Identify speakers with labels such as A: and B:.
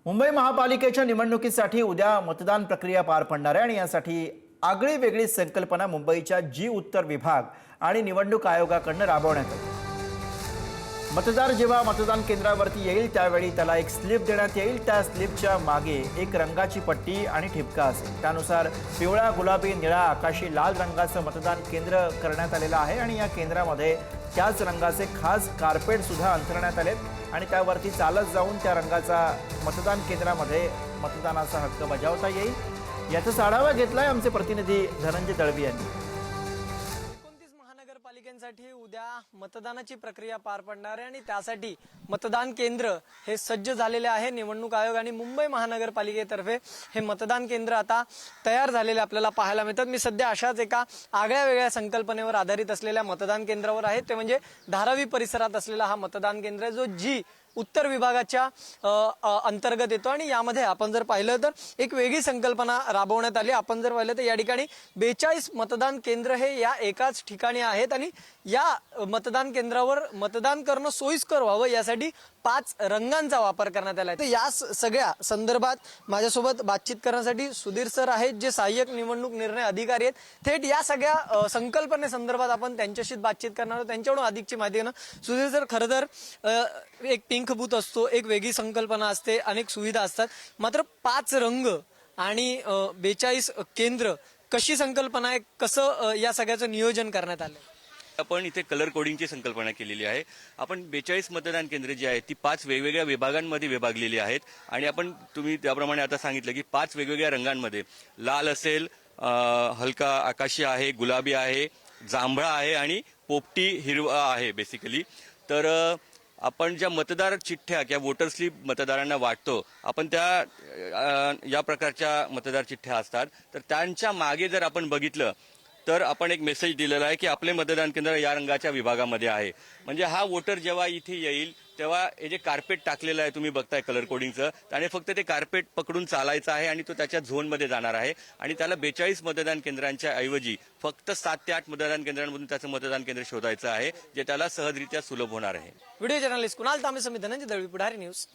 A: मुंबई महापालिकेच्या निवडणुकीसाठी उद्या मतदान प्रक्रिया पार पडणार आहे आणि यासाठी आगळी वेगळी संकल्पना मुंबईच्या जी उत्तर विभाग आणि निवडणूक आयोगाकडून राबवण्यात आली। मतदार जेव्हा मतदान केंद्रावरती येईल त्यावेळी त्याला एक स्लिप देण्यात येईल। त्या स्लिपच्या मागे एक रंगाची पट्टी आणि ठिपका असेल। त्यानुसार पिवळा, गुलाबी, निळा, आकाशी, लाल रंगाचं मतदान केंद्र करण्यात आलेलं आहे आणि या केंद्रामध्ये त्याच रंगाचे खास कार्पेट सुद्धा अंथरण्यात आले आणि त्यावरती चालत जाऊन त्या रंगाचा मतदान केंद्रामध्ये मतदानाचा हक्क बजावता येईल। याचा आढावा घेतलाय आमचे प्रतिनिधी धनंजय दळवी यांनी।
B: 29 महानगरपालिकांसाठी उद्या मतदानाची प्रक्रिया पार पडणार आहे आणि त्यासाठी मतदान केंद्र हे सज्ज झालेले आहे। निवडणूक आयोग आणि मुंबई महानगरपालिकेतर्फे हे मतदान केंद्र आता तयार झालेले आपल्याला पाहायला मिळतात। मी सध्या अशाच एका आगळ्या वेगळ्या संकल्पनेवर आधारित असलेल्या मतदान केंद्रावर आहे, ते म्हणजे धारावी परिसरात असलेला हा मतदान केंद्र आहे, जो जी उत्तर विभागाच्या अंतर्गत येतो आणि यामध्ये आपण जर पाहिलं तर एक वेगळी संकल्पना राबवण्यात आली। आपण जर पाहिलं तर या ठिकाणी 42 मतदान केंद्र हे या एकाच ठिकाणी आहेत आणि या मतदान केंद्रावर मतदान करणं सोयीस्कर व्हावं यासाठी 5 रंगांचा वापर करण्यात आला आहे। तर या सगळ्या संदर्भात माझ्यासोबत बातचीत करण्यासाठी सुधीर सर आहेत, जे सहाय्यक निवडणूक निर्णय अधिकारी आहेत। थेट या सगळ्या संकल्पनेसंदर्भात आपण त्यांच्याशी बातचीत करणार आहोत, त्यांच्याकडून अधिकची माहिती घेणार। सुधीर सर, खरं तर एक पिंक बूथ असतो, एक वेगळी संकल्पना असते, अनेक सुविधा असतात, मात्र 5 रंग आणि 42 केंद्र, कशी संकल्पना आहे, कसं या सगळ्याचं नियोजन करण्यात आलं?
C: आपण इथे कलर कोडिंगची संकल्पना केलेली आहे। आपण 42 मतदान केंद्रे जी आहेत ती 5 वेगवेगळ्या विभागांमध्ये विभागलेली आहेत आणि आपण तुम्ही त्याप्रमाणे आता सांगितलं की 5 वेगवेगळ्या रंगांमध्ये लाल असेल, हलका आकाशी आहे, गुलाबी आहे, जांभळा आहे आणि पोपटी हिरवा आहे बेसिकली। तर आपण ज्या मतदार चिठ्ठ्या किंवा वोटर स्लिप मतदारांना वाटतो, आपण त्या या प्रकारच्या मतदार चिठ्ठ्या असतात। तर त्यांच्या मागे जर आपण बघितलं तर आपण एक मेसेज दिलेला आहे की आपले मतदान केंद्र या रंगाच्या विभागामध्ये आहे। म्हणजे हा वोटर जेव्हा इथे येईल तेव्हा हे जे कार्पेट टाकलेलं आहे तुम्ही बघताय कलर कोडिंगचं, त्याने फक्त ते कार्पेट पकडून चालायचं आहे आणि तो त्याच्या झोनमध्ये जाणार आहे आणि त्याला 42 मतदान केंद्रांच्या ऐवजी फक्त 7 ते 8 मतदान केंद्रांमधून त्याचं मतदान केंद्र शोधायचं आहे, जे त्याला सहजरित्या सुलभ होणार आहे।
B: व्हिडिओ जर्नलिस्ट कुणाल तांबे समित, धनंजय दळवी, पुढारी न्यूज।